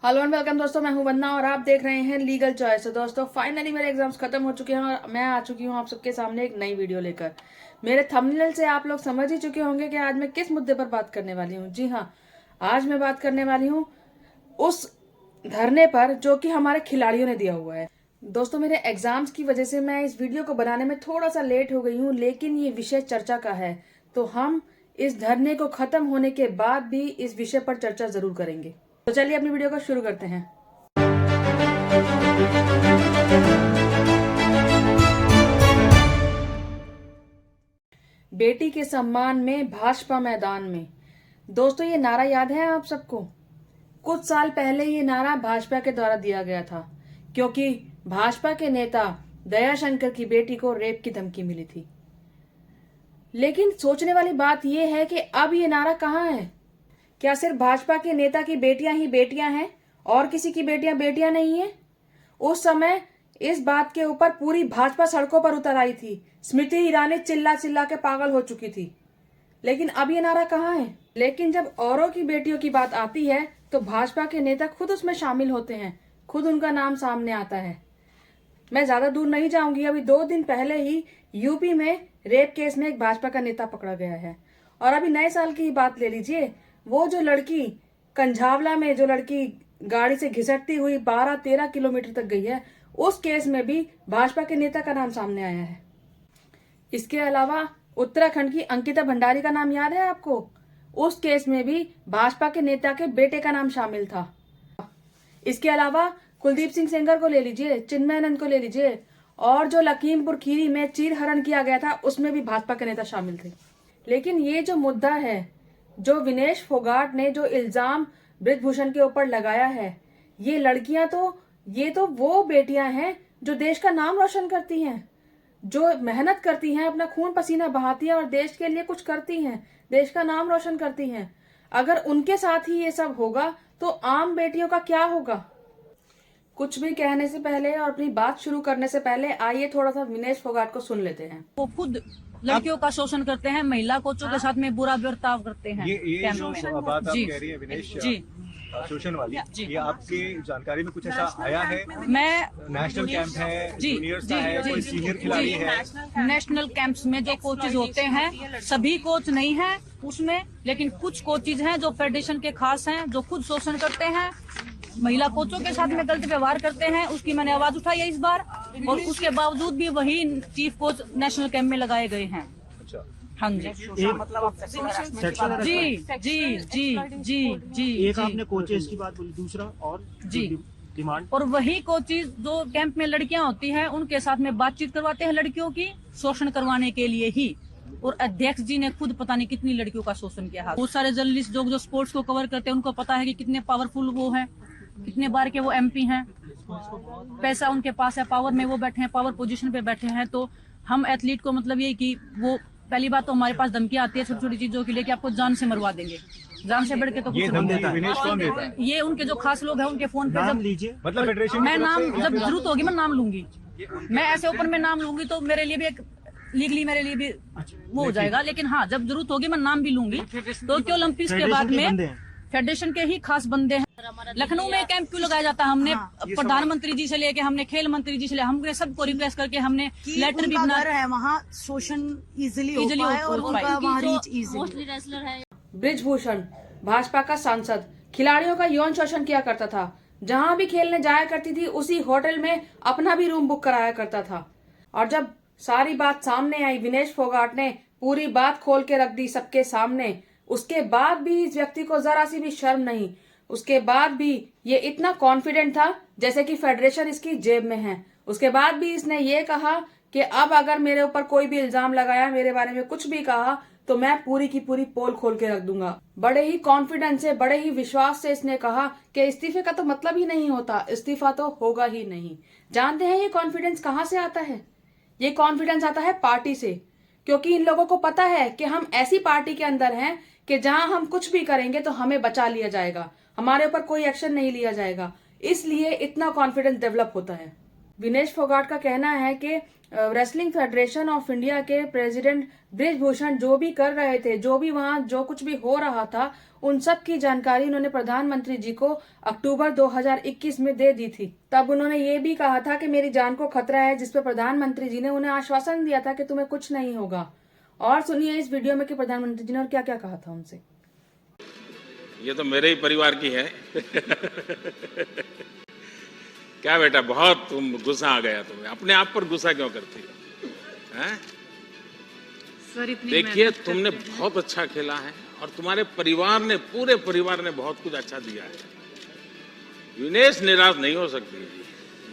Hello and welcome दोस्तों, मैं हूं वंदना और आप देख रहे हैं लीगल चॉइस। तो दोस्तों फाइनली मेरे एग्जाम्स खत्म हो चुके हैं और मैं आ चुकी हूं आप सबके सामने एक नई वीडियो लेकर। मेरे थंबनेल से आप लोग समझ ही चुके होंगे कि आज मैं किस मुद्दे पर बात करने वाली हूं। जी हाँ, आज मैं बात करने वाली हूं उस धरने पर जो कि हमारे खिलाड़ियों ने दिया हुआ है। दोस्तों मेरे एग्जाम्स की वजह से मैं इस वीडियो को बनाने में थोड़ा सा लेट हो गई हूँ, लेकिन ये विषय चर्चा का है तो हम इस धरने को खत्म होने के बाद भी इस विषय पर चर्चा जरूर करेंगे। तो चलिए अपनी वीडियो को शुरू करते हैं। बेटी के सम्मान में भाजपा मैदान में। दोस्तों ये नारा याद है आप सबको? कुछ साल पहले ये नारा भाजपा के द्वारा दिया गया था क्योंकि भाजपा के नेता दयाशंकर की बेटी को रेप की धमकी मिली थी। लेकिन सोचने वाली बात यह है कि अब ये नारा कहाँ है? क्या सिर्फ भाजपा के नेता की बेटियां ही बेटियां हैं और किसी की बेटियां बेटियां नहीं है? उस समय इस बात के ऊपर पूरी भाजपा सड़कों पर उतर आई थी। स्मृति ईरानी चिल्ला चिल्ला के पागल हो चुकी थी। लेकिन अब ये नारा कहाँ है? लेकिन जब औरों की बेटियों की बात आती है तो भाजपा के नेता खुद उसमें शामिल होते हैं, खुद उनका नाम सामने आता है। मैं ज्यादा दूर नहीं जाऊंगी, अभी 2 दिन पहले ही यूपी में रेप केस में एक भाजपा का नेता पकड़ा गया है। और अभी नए साल की ही बात ले लीजिए, वो जो लड़की कंझावला में जो लड़की गाड़ी से घिसटती हुई 12-13 किलोमीटर तक गई है, उस केस में भी भाजपा के नेता का नाम सामने आया है। इसके अलावा उत्तराखंड की अंकिता भंडारी का नाम याद है आपको? उस केस में भी भाजपा के नेता के बेटे का नाम शामिल था। इसके अलावा कुलदीप सिंह सेंगर को ले लीजिए, चिन्मयानंद को ले लीजिए, और जो लखीमपुर खीरी में चीरहरण किया गया था उसमें भी भाजपा के नेता शामिल थे। लेकिन ये जो मुद्दा है, जो विनेश फोगाट ने जो इल्जाम बृजभूषण के ऊपर लगाया है, ये लड़कियां ये तो वो बेटियां हैं जो देश का नाम रोशन करती हैं, जो मेहनत करती हैं, अपना खून पसीना बहाती हैं और देश के लिए कुछ करती हैं, देश का नाम रोशन करती हैं। अगर उनके साथ ही ये सब होगा तो आम बेटियों का क्या होगा? कुछ भी कहने से पहले और अपनी बात शुरू करने से पहले आइए थोड़ा सा विनेश फोगाट को सुन लेते हैं। वो खुद लड़कियों का शोषण करते हैं, महिला कोचों के साथ में बुरा बर्ताव करते हैं। ये जो बात आप कह रही है विनेश जी शोषण वाली, ये आपकी जानकारी में कुछ ऐसा आया है? मैं नेशनल कैंप है, जी जूनियर्स जी का है, कोई सीनियर खिलाड़ी है? नेशनल कैंप्स में जो कोचेज होते हैं, सभी कोच नहीं है उसमें, लेकिन कुछ कोचेज हैं जो फेडरेशन के खास हैं, जो खुद शोषण करते हैं, महिला कोचों के साथ में गलत व्यवहार करते हैं। उसकी मैंने आवाज उठाई है इस बार, और उसके बावजूद भी वही चीफ कोच नेशनल कैंप में लगाए गए हैं। अच्छा, हाँ जी जी जी जी जी एक आपने कोचेस की बात बोली, दूसरा और जी डिमांड, और वही कोचेज जो कैंप में लड़कियां होती हैं उनके साथ में बातचीत करवाते हैं लड़कियों की, शोषण करवाने के लिए ही। और अध्यक्ष जी ने खुद पता नहीं कितनी लड़कियों का शोषण किया है। बहुत सारे जर्नलिस्ट जो स्पोर्ट्स को कवर करते हैं उनको पता है कि कितने पावरफुल वो हैं, कितने बार के वो एमपी हैं, पैसा उनके पास है, पावर में वो बैठे हैं, पावर पोजीशन पे बैठे हैं। तो हम एथलीट को मतलब ये कि वो पहली बात तो हमारे पास धमकी आती है छोटी छोटी चीजों के लिए कि आपको जान से मरवा देंगे, जान से बढ़ के तो कुछ नहीं। विनेश कौन देता है? ये उनके जो खास लोग हैं उनके फोन पे नाम जब लीजिए। मतलब फेडरेशन मैं नाम जब जरूरत होगी मैं नाम लूंगी, मैं ऐसे ओपन में नाम लूंगी तो मेरे लिए भी एक लीगली मेरे लिए भी वो हो जाएगा। लेकिन हाँ, जब जरूरत होगी मैं नाम भी लूंगी। टोक्यो ओलंपिक्स के बाद में फेडरेशन के ही खास बंदे हैं। लखनऊ में कैंप क्यों लगाया जाता है? हमने प्रधानमंत्री जी से लेके हमने खेल मंत्री जी से लेके हमने सबको रिक्वेस्ट करके हमने लेटर भी बना है, वहाँ शोषण इजिली हो पाए और उनका वहाँ रीच इजिली है। बृजभूषण भाजपा का सांसद खिलाड़ियों का यौन शोषण किया करता था। जहां भी खेलने जाया करती थी उसी होटल में अपना भी रूम बुक कराया करता था। और जब सारी बात सामने आई, विनेश फोगाट ने पूरी बात खोल के रख दी सबके सामने, उसके बाद भी इस व्यक्ति को जरा सी भी शर्म नहीं। उसके बाद भी ये इतना कॉन्फिडेंट था जैसे कि फेडरेशन इसकी जेब में है। उसके बाद भी इसने ये कहा कि अब अगर मेरे ऊपर कोई भी इल्जाम लगाया, मेरे बारे में कुछ भी कहा, तो मैं पूरी की पूरी पोल खोल के रख दूंगा। बड़े ही कॉन्फिडेंस से, बड़े ही विश्वास से इसने कहा कि इस्तीफे का तो मतलब ही नहीं होता, इस्तीफा तो होगा ही नहीं। जानते हैं ये कॉन्फिडेंस कहाँ से आता है? ये कॉन्फिडेंस आता है पार्टी से, क्योंकि इन लोगों को पता है कि हम ऐसी पार्टी के अंदर हैं कि जहां हम कुछ भी करेंगे तो हमें बचा लिया जाएगा, हमारे ऊपर कोई एक्शन नहीं लिया जाएगा। इसलिए इतना कॉन्फिडेंस डेवलप होता है। विनेश फोगाट का कहना है कि रेसलिंग फेडरेशन ऑफ इंडिया के प्रेसिडेंट बृजभूषण जो भी कर रहे थे, जो भी वहां जो कुछ भी हो रहा था, उन सब की जानकारी उन्होंने प्रधानमंत्री जी को अक्टूबर 2021 में दे दी थी। तब उन्होंने ये भी कहा था कि मेरी जान को खतरा है, जिस पर प्रधानमंत्री जी ने उन्हें आश्वासन दिया था कि तुम्हें कुछ नहीं होगा। और सुनिए इस वीडियो में कि प्रधानमंत्री जी ने और क्या क्या कहा था उनसे। ये तो मेरे ही परिवार की है। क्या बेटा, बहुत तुम गुस्सा आ गया तुम्हें, अपने आप पर गुस्सा क्यों करती हो? हैं? सर इतनी देखिए, तुमने बहुत अच्छा खेला है और तुम्हारे परिवार ने, पूरे परिवार ने बहुत कुछ अच्छा दिया है। विनेश निराश नहीं हो सकती,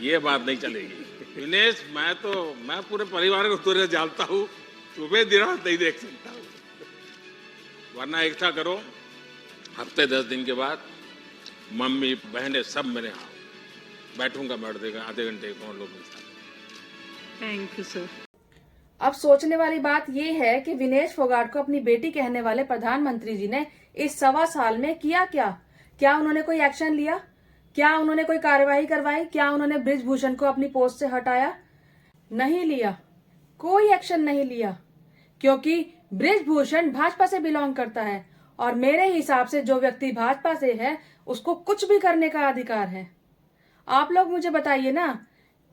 ये बात नहीं चलेगी। विनेश, मैं पूरे परिवार को तुझे जानता हूँ, तुम्हें निराश नहीं देख सकता हूँ। वरना ऐसा करो, हफ्ते 10 दिन के बाद मम्मी बहनें सब मेरे यहाँ बैठूंगा, बैठ देगा आधे घंटे कौन लोग के साथ। Thank you sir. अब सोचने वाली बात यह है कि विनेश फोगाट को अपनी बेटी कहने वाले प्रधानमंत्री जी ने इस 1.25 साल में किया क्या उन्होंने कोई एक्शन लिया? क्या उन्होंने कोई कार्रवाई करवाई? क्या उन्होंने बृजभूषण को अपनी पोस्ट से हटाया? नहीं लिया, कोई एक्शन नहीं लिया, क्योंकि बृजभूषण भाजपा से बिलोंग करता है और मेरे हिसाब से जो व्यक्ति भाजपा से है उसको कुछ भी करने का अधिकार है। आप लोग मुझे बताइए ना,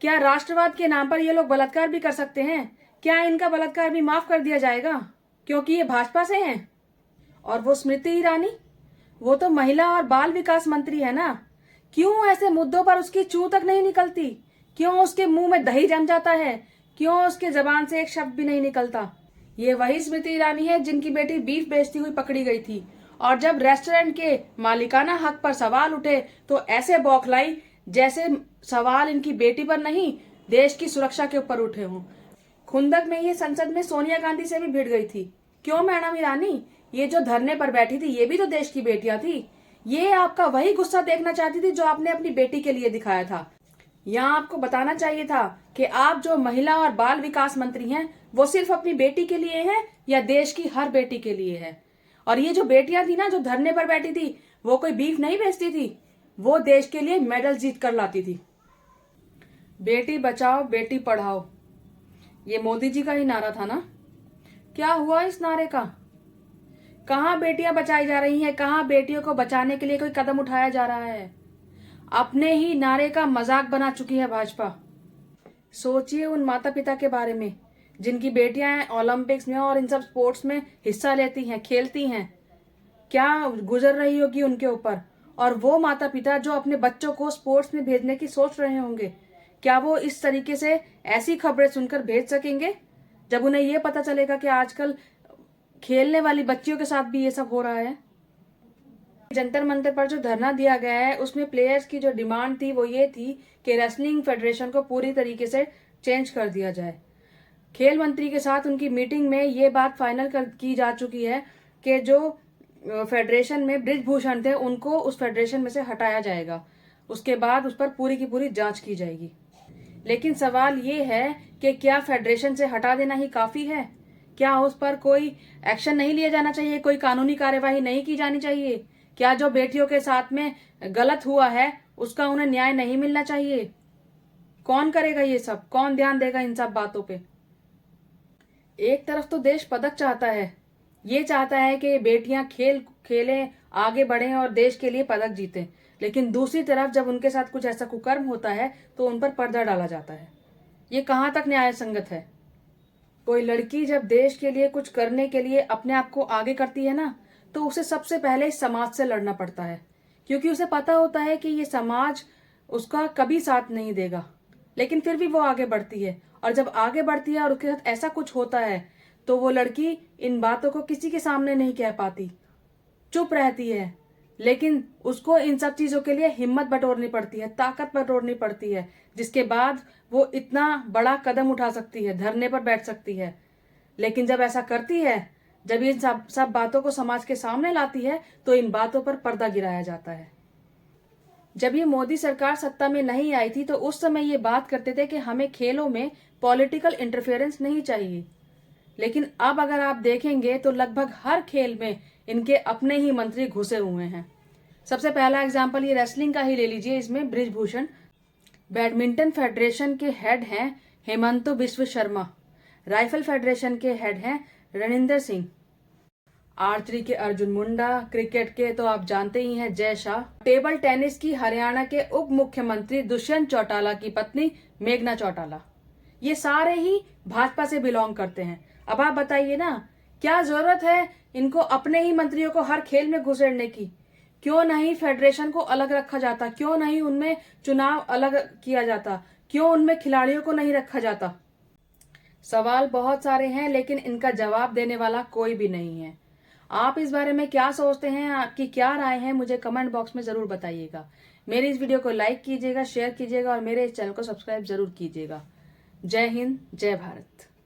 क्या राष्ट्रवाद के नाम पर ये लोग बलात्कार भी कर सकते हैं? क्या इनका बलात्कार भी माफ कर दिया जाएगा क्योंकि ये भाजपा से हैं? और वो स्मृति ईरानी, वो तो महिला और बाल विकास मंत्री है ना, क्यों ऐसे मुद्दों पर उसकी चूं तक नहीं निकलती? क्यों उसके मुंह में दही जम जाता है? क्यों उसके जबान से एक शब्द भी नहीं निकलता? ये वही स्मृति ईरानी है जिनकी बेटी बीफ बेचती हुई पकड़ी गई थी और जब रेस्टोरेंट के मालिकाना हक पर सवाल उठे तो ऐसे बौखलाई जैसे सवाल इनकी बेटी पर नहीं, देश की सुरक्षा के ऊपर उठे हों। खुंदक में ये संसद में सोनिया गांधी से भी भिड़ गई थी। क्यों मैडम ईरानी? ये जो धरने पर बैठी थी ये भी तो देश की बेटियां थी। ये आपका वही गुस्सा देखना चाहती थी जो आपने अपनी बेटी के लिए दिखाया था। यहाँ आपको बताना चाहिए था कि आप जो महिला और बाल विकास मंत्री हैं वो सिर्फ अपनी बेटी के लिए हैं या देश की हर बेटी के लिए है। और ये जो बेटियां थी ना, जो धरने पर बैठी थी, वो कोई बीफ नहीं बेचती थी, वो देश के लिए मेडल जीत कर लाती थी। बेटी बचाओ बेटी पढ़ाओ, ये मोदी जी का ही नारा था ना? क्या हुआ इस नारे का? कहाँ बेटियां बचाई जा रही हैं? कहाँ बेटियों को बचाने के लिए कोई कदम उठाया जा रहा है? अपने ही नारे का मजाक बना चुकी है भाजपा। सोचिए उन माता पिता के बारे में जिनकी बेटियां ओलंपिक्स में और इन सब स्पोर्ट्स में हिस्सा लेती हैं, खेलती हैं। क्या गुजर रही होगी उनके ऊपर? और वो माता पिता जो अपने बच्चों को स्पोर्ट्स में भेजने की सोच रहे होंगे, क्या वो इस तरीके से ऐसी खबरें सुनकर भेज सकेंगे जब उन्हें ये पता चलेगा कि आजकल खेलने वाली बच्चियों के साथ भी ये सब हो रहा है? जंतर मंतर पर जो धरना दिया गया है उसमें प्लेयर्स की जो डिमांड थी वो ये थी कि रेसलिंग फेडरेशन को पूरी तरीके से चेंज कर दिया जाए। खेल मंत्री के साथ उनकी मीटिंग में ये बात फाइनल की जा चुकी है कि जो फेडरेशन में बृजभूषण थे उनको उस फेडरेशन में से हटाया जाएगा। उसके बाद उस पर पूरी की पूरी जांच की जाएगी। लेकिन सवाल ये है कि क्या फेडरेशन से हटा देना ही काफी है? क्या उस पर कोई एक्शन नहीं लिया जाना चाहिए? कोई कानूनी कार्यवाही नहीं की जानी चाहिए? क्या जो बेटियों के साथ में गलत हुआ है उसका उन्हें न्याय नहीं मिलना चाहिए? कौन करेगा ये सब? कौन ध्यान देगा इन सब बातों पे? एक तरफ तो देश पदक चाहता है, ये चाहता है कि बेटियां खेलें, आगे बढ़ें और देश के लिए पदक जीतें, लेकिन दूसरी तरफ जब उनके साथ कुछ ऐसा कुकर्म होता है तो उन पर पर्दा डाला जाता है। ये कहाँ तक न्याय संगत है? कोई लड़की जब देश के लिए कुछ करने के लिए अपने आप को आगे करती है ना, तो उसे सबसे पहले इस समाज से लड़ना पड़ता है, क्योंकि उसे पता होता है कि ये समाज उसका कभी साथ नहीं देगा। लेकिन फिर भी वो आगे बढ़ती है, और जब आगे बढ़ती है और उसके साथ ऐसा कुछ होता है तो वो लड़की इन बातों को किसी के सामने नहीं कह पाती, चुप रहती है। लेकिन उसको इन सब चीजों के लिए हिम्मत बटोरनी पड़ती है, ताकत बटोरनी पड़ती है, जिसके बाद वो इतना बड़ा कदम उठा सकती है, धरने पर बैठ सकती है। लेकिन जब ऐसा करती है, जब इन सब बातों को समाज के सामने लाती है, तो इन बातों पर पर्दा गिराया जाता है। जब ये मोदी सरकार सत्ता में नहीं आई थी तो उस समय ये बात करते थे कि हमें खेलों में पॉलिटिकल इंटरफेरेंस नहीं चाहिए। लेकिन अब अगर आप देखेंगे तो लगभग हर खेल में इनके अपने ही मंत्री घुसे हुए हैं। सबसे पहला एग्जाम्पल ये रेसलिंग का ही ले लीजिए। इसमें बृजभूषण बैडमिंटन फेडरेशन के हेड हैं हेमंतो बिश्व शर्मा। राइफल फेडरेशन के हेड हैं रणिंदर सिंह। आर्चरी के अर्जुन मुंडा। क्रिकेट के तो आप जानते ही हैं जय शाह। टेबल टेनिस की हरियाणा के उप मुख्यमंत्री दुष्यंत चौटाला की पत्नी मेघना चौटाला। ये सारे ही भाजपा से बिलोंग करते हैं। अब आप बताइए ना, क्या जरूरत है इनको अपने ही मंत्रियों को हर खेल में घुसेड़ने की? क्यों नहीं फेडरेशन को अलग रखा जाता? क्यों नहीं उनमें चुनाव अलग किया जाता? क्यों उनमें खिलाड़ियों को नहीं रखा जाता? सवाल बहुत सारे हैं, लेकिन इनका जवाब देने वाला कोई भी नहीं है। आप इस बारे में क्या सोचते हैं? आपकी क्या राय है? मुझे कमेंट बॉक्स में जरूर बताइएगा। मेरी इस वीडियो को लाइक कीजिएगा, शेयर कीजिएगा और मेरे इस चैनल को सब्सक्राइब जरूर कीजिएगा। जय हिंद, जय भारत।